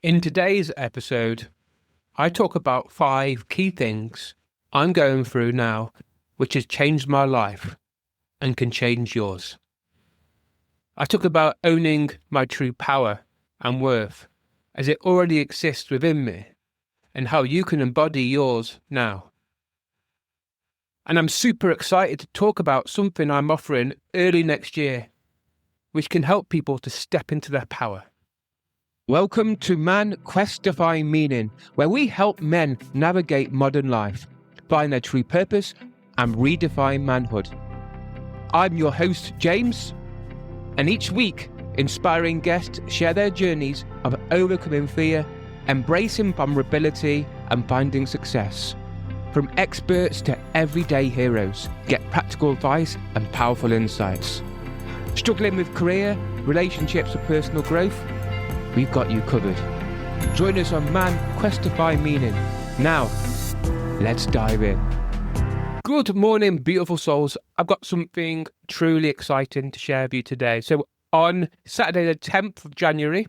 In today's episode, I talk about 5 key things I'm going through now, which has changed my life and can change yours. I talk about owning my true power and worth as it already exists within me and how you can embody yours now. And I'm super excited to talk about something I'm offering early next year, which can help people to step into their power. Welcome to Man Quest Define Meaning, where we help men navigate modern life, find their true purpose, and redefine manhood. I'm your host, James, and each week, inspiring guests share their journeys of overcoming fear, embracing vulnerability, and finding success. From experts to everyday heroes, get practical advice and powerful insights. Struggling with career, relationships, or personal growth? We've got you covered. Join us on Man Quest Define Meaning. Now, let's dive in. Good morning, beautiful souls. I've got something truly exciting to share with you today. So on Saturday the 10th of January,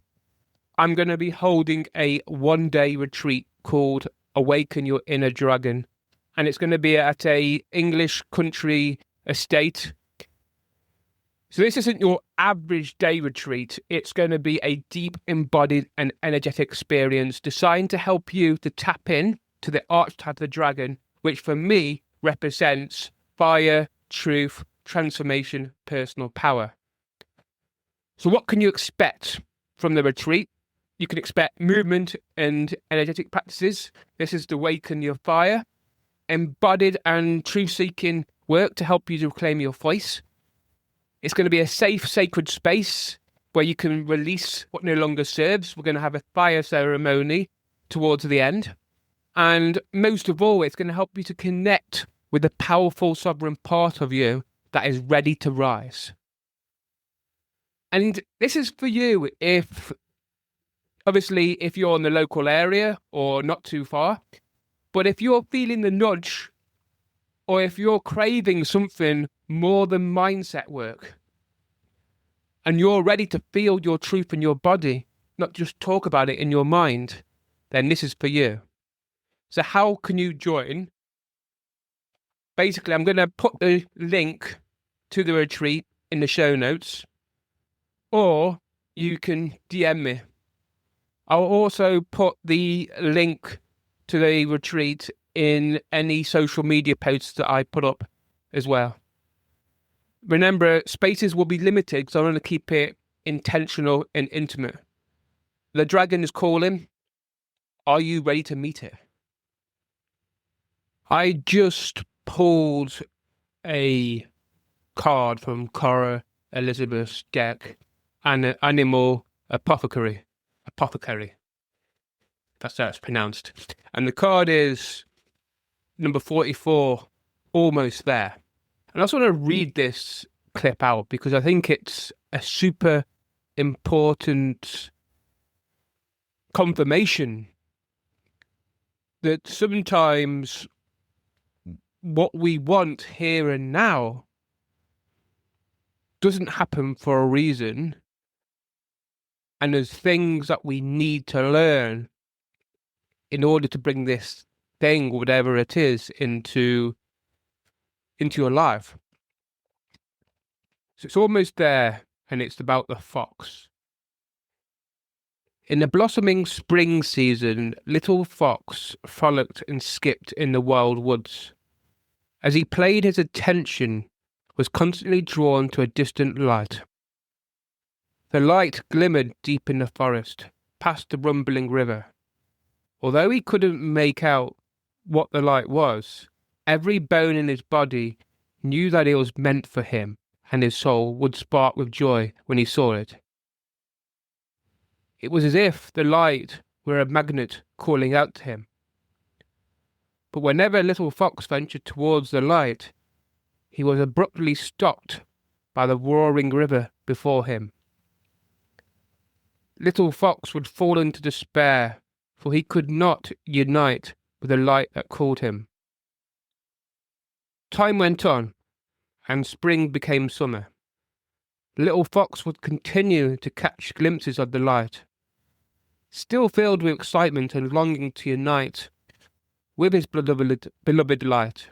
I'm going to be holding a one-day retreat called Awaken Your Inner Dragon. And it's going to be at a English country estate. So this isn't your average day retreat. It's going to be a deep, embodied and energetic experience designed to help you to tap in to the archetype of the dragon, which for me represents fire, truth, transformation, personal power. So what can you expect from the retreat? You can expect movement and energetic practices. This is to awaken your fire, embodied and truth-seeking work to help you to reclaim your voice. It's going to be a safe, sacred space where you can release what no longer serves. We're going to have a fire ceremony towards the end. And most of all, it's going to help you to connect with the powerful sovereign part of you that is ready to rise. And this is for you if you're in the local area or not too far. But if you're feeling the nudge, or if you're craving something more than mindset work, and you're ready to feel your truth in your body, not just talk about it in your mind, then this is for you. So how can you join? Basically, I'm going to put the link to the retreat in the show notes, or you can DM me. I'll also put the link to the retreat in any social media posts that I put up as well. Remember, spaces will be limited, so I want to keep it intentional and intimate. The dragon is calling. Are you ready to meet it? I just pulled a card from Cora Elizabeth's deck, an animal apothecary. That's how it's pronounced. And the card is number 44, almost there. And I just want to read this clip out because I think it's a super important confirmation that sometimes what we want here and now doesn't happen for a reason. And there's things that we need to learn in order to bring this thing, whatever it is, into your life. So it's almost there, and it's about the fox. In the blossoming spring season, little fox frolicked and skipped in the wild woods. As he played, his attention was constantly drawn to a distant light. The light glimmered deep in the forest, past the rumbling river. Although he couldn't make out what the light was, every bone in his body knew that it was meant for him, and his soul would spark with joy when he saw it. It was as if the light were a magnet calling out to him. But whenever little fox ventured towards the light, he was abruptly stopped by the roaring river before him. Little fox would fall into despair, for he could not unite with the light that called him. Time went on, and spring became summer. Little fox would continue to catch glimpses of the light. Still filled with excitement and longing to unite with his beloved light,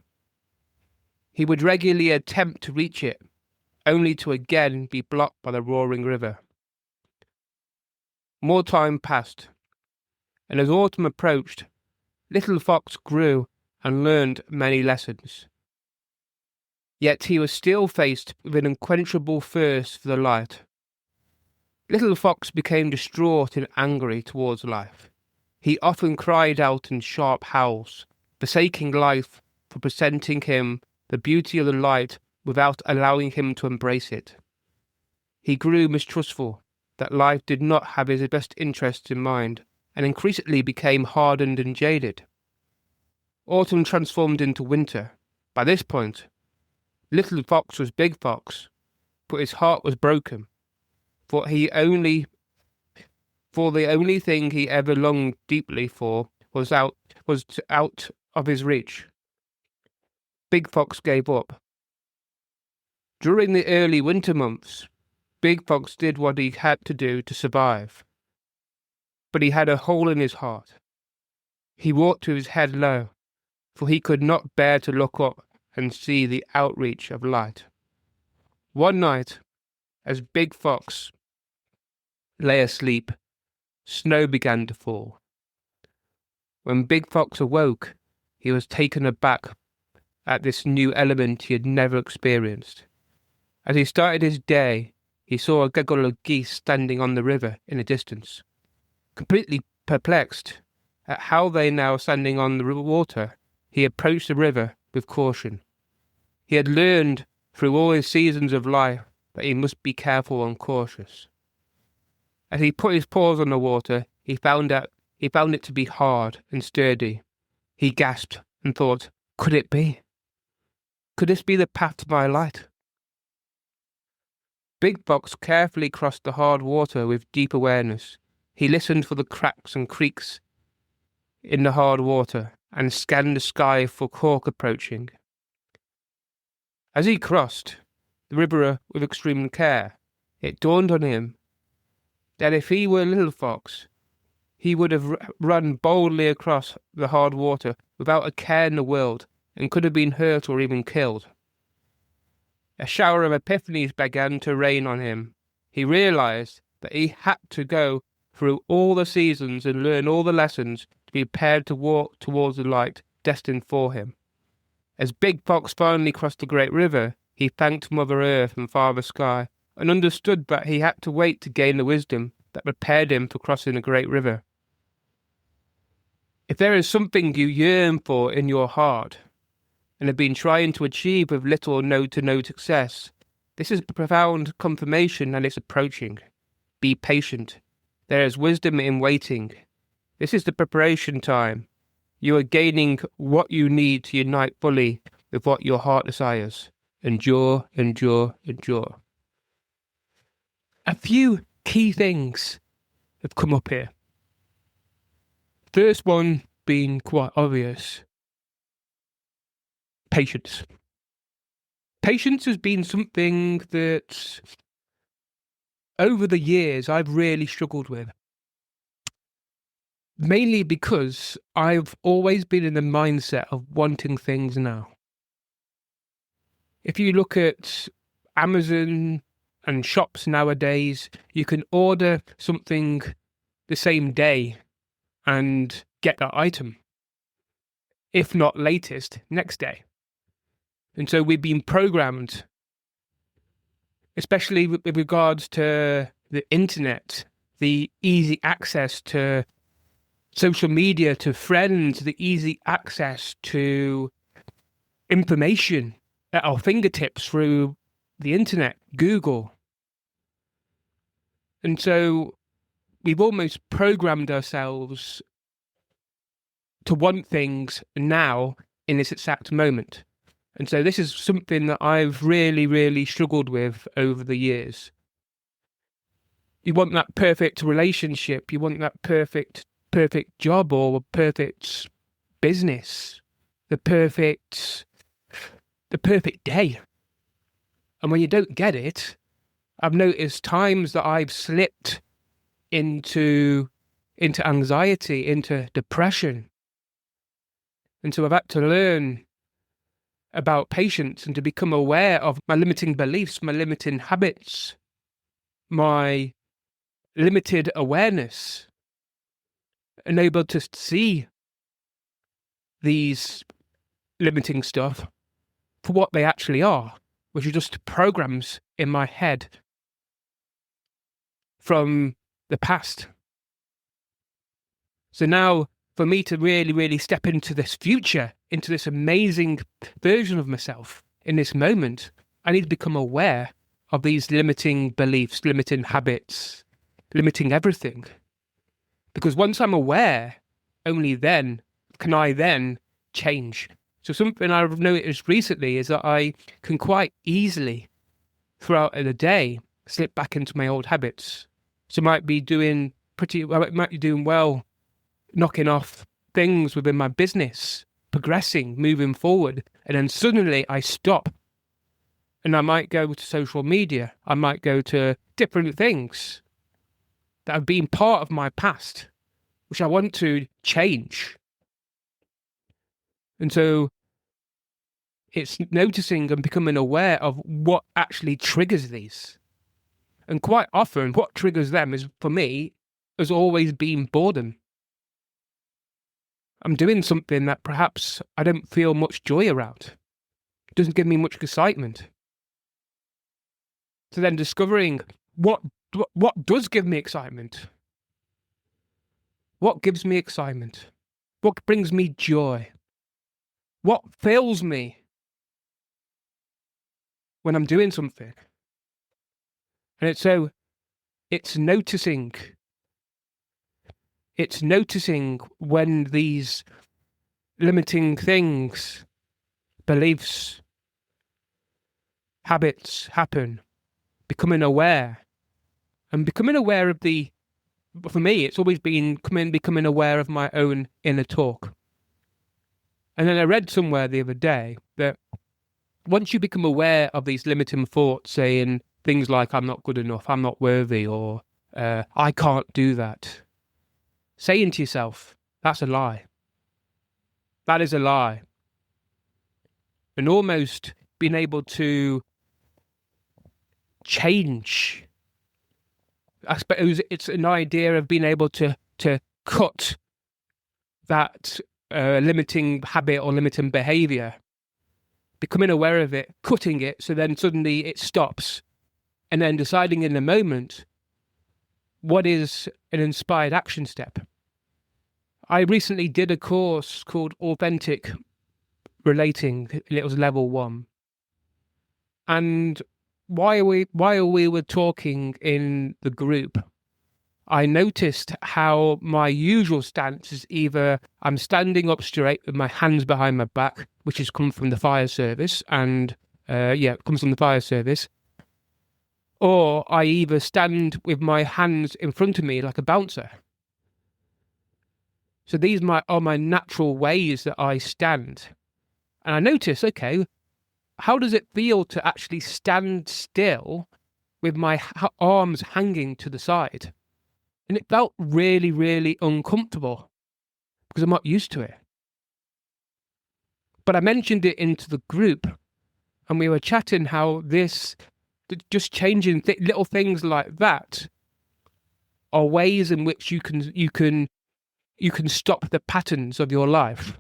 he would regularly attempt to reach it, only to again be blocked by the roaring river. More time passed, and as autumn approached, little Fox grew and learned many lessons. Yet he was still faced with an unquenchable thirst for the light. Little Fox became distraught and angry towards life. He often cried out in sharp howls, forsaking life for presenting him the beauty of the light without allowing him to embrace it. He grew mistrustful that life did not have his best interests in mind, and increasingly became hardened and jaded. Autumn transformed into winter. By this point, Little Fox was Big Fox, but his heart was broken, for the only thing he ever longed deeply for was out of his reach. Big Fox gave up. During the early winter months, Big Fox did what he had to do to survive. But he had a hole in his heart. He walked with his head low, for he could not bear to look up and see the outreach of light. One night, as Big Fox lay asleep, snow began to fall. When Big Fox awoke, he was taken aback at this new element he had never experienced. As he started his day, he saw a gaggle of geese standing on the river in the distance. Completely perplexed at how they now standing on the water, he approached the river with caution. He had learned through all his seasons of life that he must be careful and cautious. As he put his paws on the water, he found it to be hard and sturdy. He gasped and thought, could it be? Could this be the path to my light? Big Fox carefully crossed the hard water with deep awareness. He listened for the cracks and creaks in the hard water and scanned the sky for hawk approaching. As he crossed the river with extreme care, it dawned on him that if he were Little Fox, he would have run boldly across the hard water without a care in the world and could have been hurt or even killed. A shower of epiphanies began to rain on him. He realized that he had to go through all the seasons and learn all the lessons to be prepared to walk towards the light destined for him. As Big Fox finally crossed the great river, he thanked Mother Earth and Father Sky and understood that he had to wait to gain the wisdom that prepared him for crossing the great river. If there is something you yearn for in your heart and have been trying to achieve with little or no success, this is a profound confirmation that it's approaching. Be patient. There is wisdom in waiting. This is the preparation time. You are gaining what you need to unite fully with what your heart desires. Endure, endure, endure. A few key things have come up here. First one being quite obvious. Patience. Patience has been something that over the years I've really struggled with. Mainly because I've always been in the mindset of wanting things now. If you look at Amazon and shops nowadays, you can order something the same day and get that item. If not latest, next day. And so we've been programmed, especially with regards to the internet, the easy access to social media, to friends, the easy access to information at our fingertips through the internet, Google. And so we've almost programmed ourselves to want things now in this exact moment. And so this is something that I've really, really struggled with over the years. You want that perfect relationship, you want that perfect job or perfect business, the perfect day. And when you don't get it, I've noticed times that I've slipped into into anxiety, into depression. And so I've had to learn about patience and to become aware of my limiting beliefs, my limiting habits, my limited awareness, and able to see these limiting stuff for what they actually are, which are just programs in my head from the past. So now, for me to really, really step into this future, into this amazing version of myself in this moment, I need to become aware of these limiting beliefs, limiting habits, limiting everything. Because once I'm aware, only then can I then change. So something I've noticed recently is that I can quite easily, throughout the day, slip back into my old habits. So I might be doing well, knocking off things within my business, progressing, moving forward, and then suddenly I stop. And I might go to social media. I might go to different things that have been part of my past, which I want to change. And so it's noticing and becoming aware of what actually triggers these. And quite often what triggers them is, for me, has always been boredom. I'm doing something that perhaps I don't feel much joy around. It doesn't give me much excitement. So then discovering what does give me excitement. What gives me excitement? What brings me joy? What fills me when I'm doing something? And it's noticing when these limiting things, beliefs, habits happen, becoming aware. And becoming aware of for me, it's always been becoming aware of my own inner talk. And then I read somewhere the other day that once you become aware of these limiting thoughts, saying things like, I'm not good enough, I'm not worthy, or I can't do that, saying to yourself, that's a lie. That is a lie. And almost being able to change. I suppose it's an idea of being able to cut that limiting habit or limiting behavior, becoming aware of it, cutting it, so then suddenly it stops, and then deciding in the moment what is an inspired action step. I recently did a course called Authentic Relating, and it was level 1. And while we were talking in the group, I noticed how my usual stance is either I'm standing up straight with my hands behind my back, which has come from the fire service, and it comes from the fire service, or I either stand with my hands in front of me like a bouncer. So these are my natural ways that I stand. And I notice, okay, how does it feel to actually stand still with my arms hanging to the side? And it felt really, really uncomfortable because I'm not used to it. But I mentioned it into the group, and we were chatting how just changing little things like that are ways in which you can stop the patterns of your life.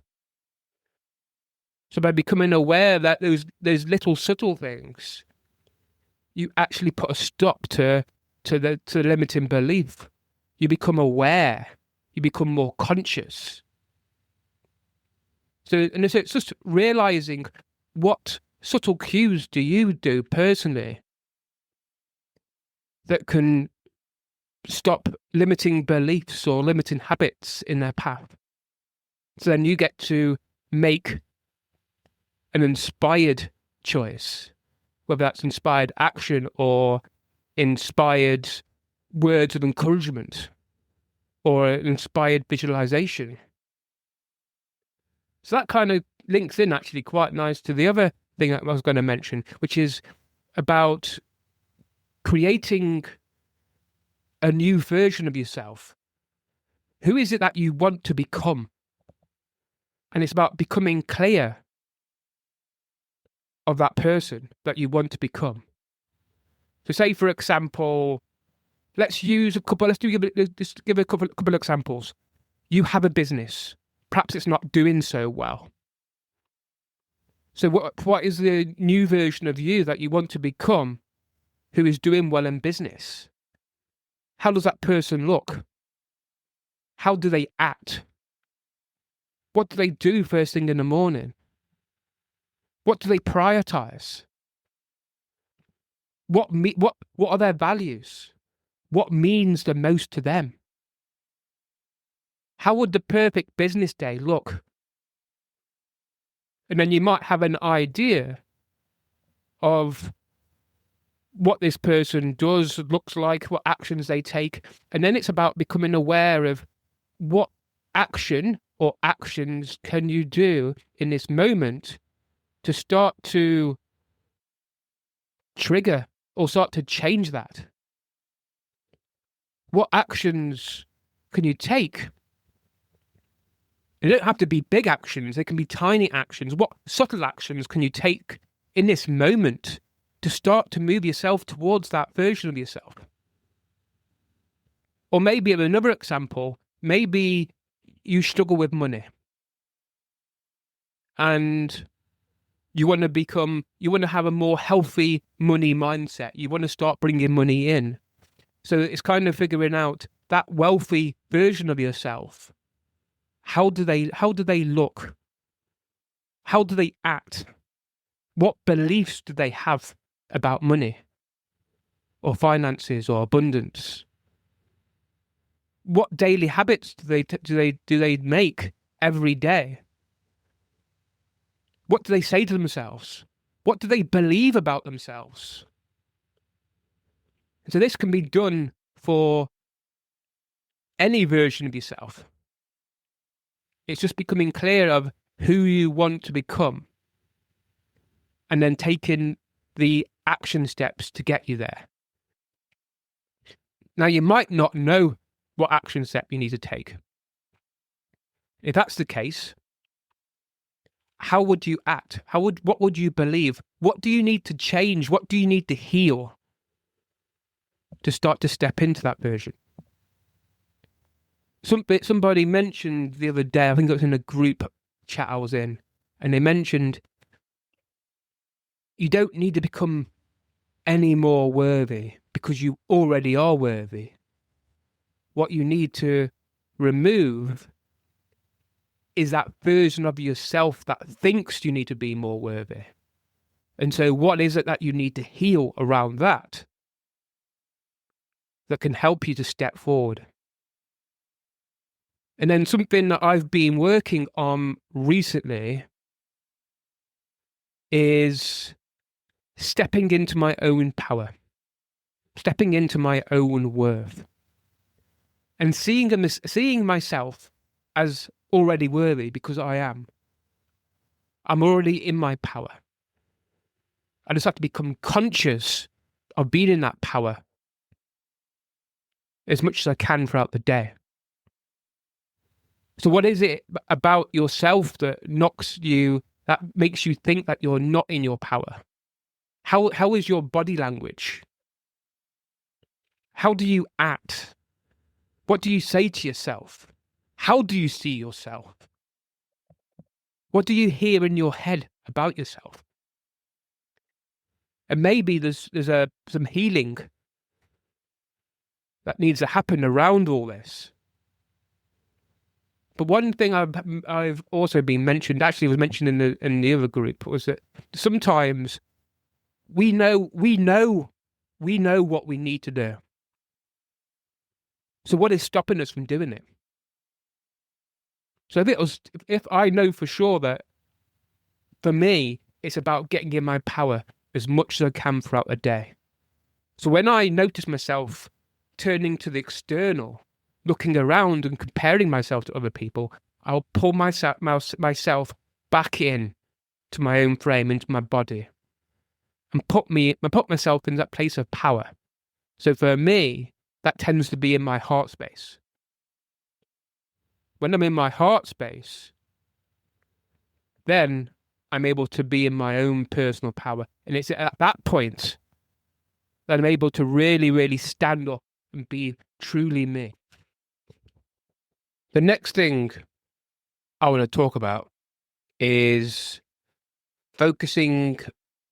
So by becoming aware that those little subtle things, you actually put a stop to the limiting belief. You become aware. You become more conscious. So it's just realizing what subtle cues do you do personally that can stop limiting beliefs or limiting habits in their path. So then you get to make an inspired choice, whether that's inspired action or inspired words of encouragement or an inspired visualization. So that kind of links in actually quite nice to the other thing I was going to mention, which is about creating a new version of yourself Who is it that you want to become? And it's about becoming clear of that person that you want to become. So say, for example, let's give a couple examples. You have a business. Perhaps it's not doing so well. So what is the new version of you that you want to become who is doing well in business? How does that person look? How do they act? What do they do first thing in the morning? What do they prioritize? What are their values? What means the most to them? How would the perfect business day look? And then you might have an idea of what this person does, looks like, what actions they take. And then it's about becoming aware of what action or actions can you do in this moment to start to trigger or start to change that. What actions can you take? They don't have to be big actions. They can be tiny actions. What subtle actions can you take in this moment to start to move yourself towards that version of yourself? Or maybe another example, maybe you struggle with money and you want to have a more healthy money mindset. You want to start bringing money in. So it's kind of figuring out that wealthy version of yourself. How do they look? How do they act? What beliefs do they have about money or finances or abundance? What daily habits do they make every day? What do they say to themselves? What do they believe about themselves? So this can be done for any version of yourself. It's just becoming clear of who you want to become and then taking the action steps to get you there. Now, you might not know what action step you need to take. If that's the case, how would you act? What would you believe? What do you need to change? What do you need to heal to start to step into that version? Somebody mentioned the other day, I think it was in a group chat I was in, and they mentioned you don't need to become any more worthy because you already are worthy. What you need to remove is that version of yourself that thinks you need to be more worthy. And so what is it that you need to heal around that can help you to step forward? And then something that I've been working on recently is stepping into my own power, stepping into my own worth, and seeing myself as already worthy because I am. I'm already in my power. I just have to become conscious of being in that power as much as I can throughout the day. So what is it about yourself that makes you think that you're not in your power? How is your body language? How do you act? What do you say to yourself? How do you see yourself? What do you hear in your head about yourself? And maybe there's some healing that needs to happen around all this. But one thing I've also been mentioned, actually was mentioned in the other group, was that sometimes we know what we need to do. So what is stopping us from doing it? So if I know for sure that for me, it's about getting in my power as much as I can throughout the day. So when I notice myself turning to the external, looking around and comparing myself to other people, I'll pull myself back in to my own frame, into my body, and put myself in that place of power. So for me, that tends to be in my heart space. when I'm in my heart space, then I'm able to be in my own personal power. And it's at that point that I'm able to really, really stand up and be truly me. The next thing I want to talk about is focusing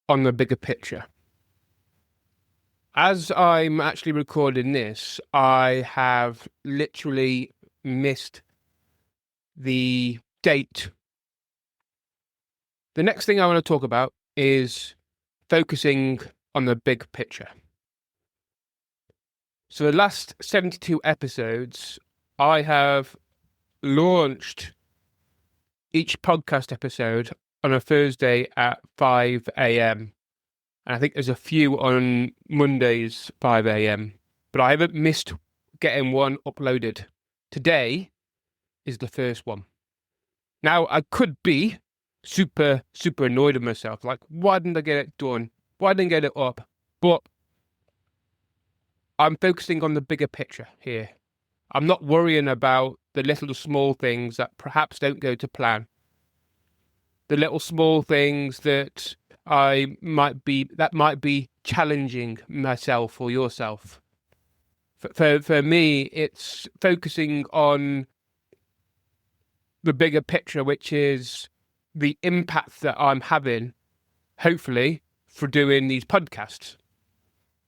on the bigger picture. As I'm actually recording this, I have literally missed the date. The next thing I want to talk about is focusing on the big picture. So the last 72 episodes, I have launched each podcast episode on a Thursday at 5 a.m. And I think there's a few on Mondays, 5 a.m. But I haven't missed getting one uploaded. Today is the first one. Now, I could be super annoyed with myself. Like, why didn't I get it done? Why didn't I get it up? But I'm focusing on the bigger picture here. I'm not worrying about the little small things that perhaps don't go to plan. The little small things that might be challenging myself or yourself. For me, it's focusing on the bigger picture, which is the impact that I'm having, hopefully, for doing these podcasts.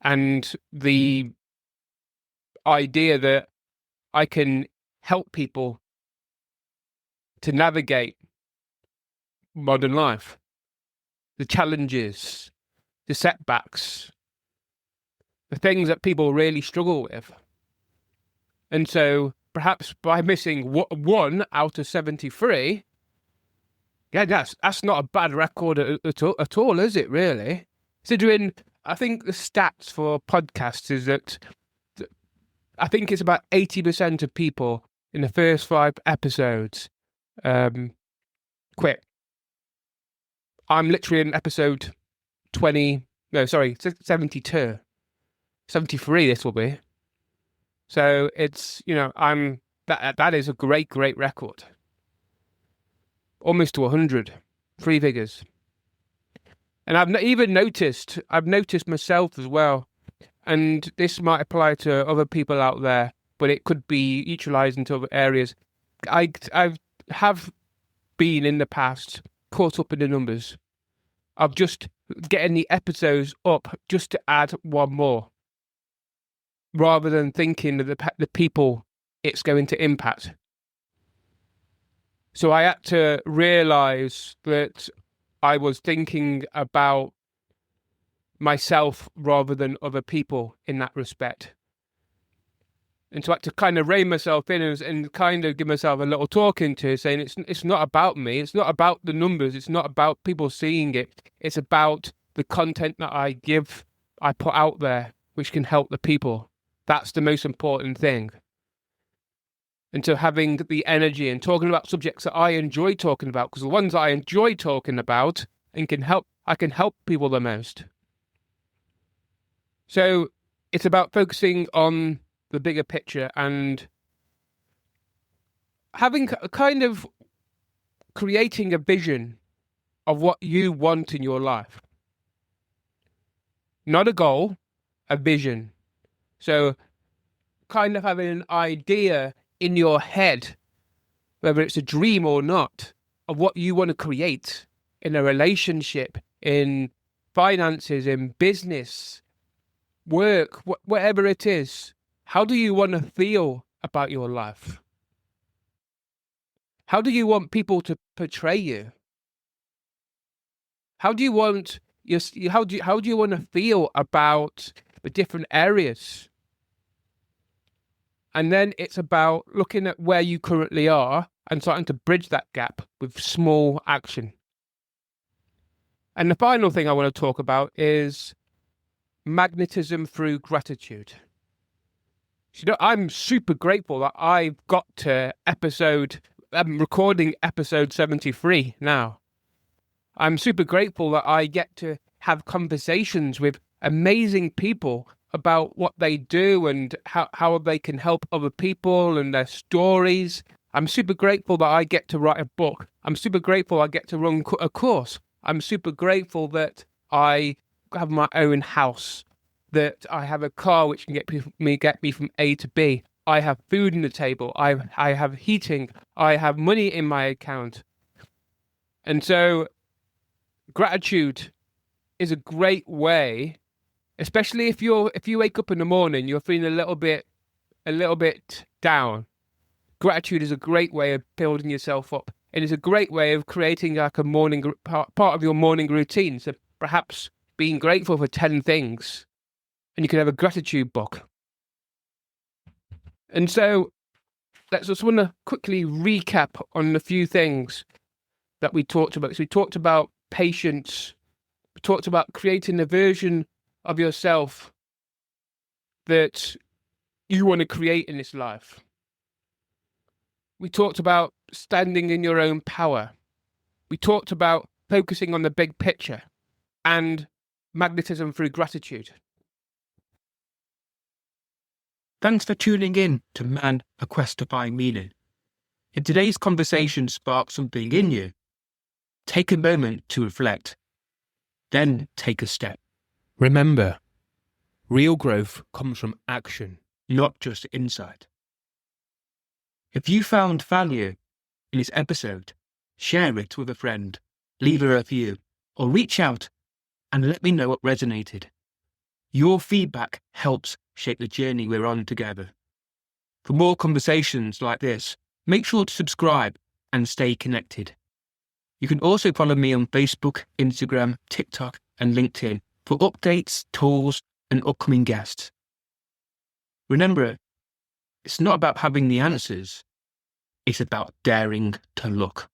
And the idea that I can help people to navigate modern life, the challenges, the setbacks, the things that people really struggle with. And so perhaps by missing one out of 73, yeah, that's not a bad record at all, is it, really? Considering, I think the stats for podcasts is that I think it's about 80% of people in the first 5 episodes quit. I'm literally in episode 72. 73 this will be. So it's, that is a great record. Almost to 100, 3 figures. And I've noticed myself as well, and this might apply to other people out there, but it could be utilized into other areas. I have been in the past caught up in the numbers of just getting the episodes up just to add one more, rather than thinking of the people it's going to impact. So I had to realize that I was thinking about myself rather than other people in that respect. And so I had to kind of rein myself in and kind of give myself a little talking to, saying it's not about me, it's not about the numbers, it's not about people seeing it, it's about the content that I put out there, which can help the people. That's the most important thing. And so having the energy and talking about subjects that I enjoy talking about, because the ones that I enjoy talking about and I can help people the most. So it's about focusing on the bigger picture and having a kind of creating a vision of what you want in your life. Not a goal, a vision. So kind of having an idea in your head, whether it's a dream or not, of what you want to create in a relationship, in finances, in business, work, whatever it is. How do you want to feel about your life? How do you want people to portray you? How do you want how do you want to feel about the different areas? And then it's about looking at where you currently are and starting to bridge that gap with small action. And the final thing I want to talk about is magnetism through gratitude. I'm super grateful that I've got to I'm recording episode 73 now. I'm super grateful that I get to have conversations with amazing people about what they do and how they can help other people and their stories. I'm super grateful that I get to write a book. I'm super grateful I get to run a course. I'm super grateful that I have my own house, that I have a car which can get me from A to B. I have food on the table. I have heating. I have money in my account. And so gratitude is a great way, especially if you wake up in the morning, you're feeling a little bit down. Gratitude is a great way of building yourself up. It is a great way of creating like a morning part of your morning routine. So perhaps being grateful for 10 things, and you can have a gratitude book. And so let's just want to quickly recap on a few things that we talked about. So we talked about patience. We talked about creating a version of yourself that you want to create in this life. We talked about standing in your own power. We talked about focusing on the big picture and magnetism through gratitude. Thanks for tuning in to Man, A Quest to Find Meaning. If today's conversation sparked something in you, take a moment to reflect, then take a step. Remember, real growth comes from action, not just insight. If you found value in this episode, share it with a friend, leave a review, or reach out and let me know what resonated. Your feedback helps shape the journey we're on together. For more conversations like this, make sure to subscribe and stay connected. You can also follow me on Facebook, Instagram, TikTok, and LinkedIn for updates, tools, and upcoming guests. Remember, it's not about having the answers, it's about daring to look.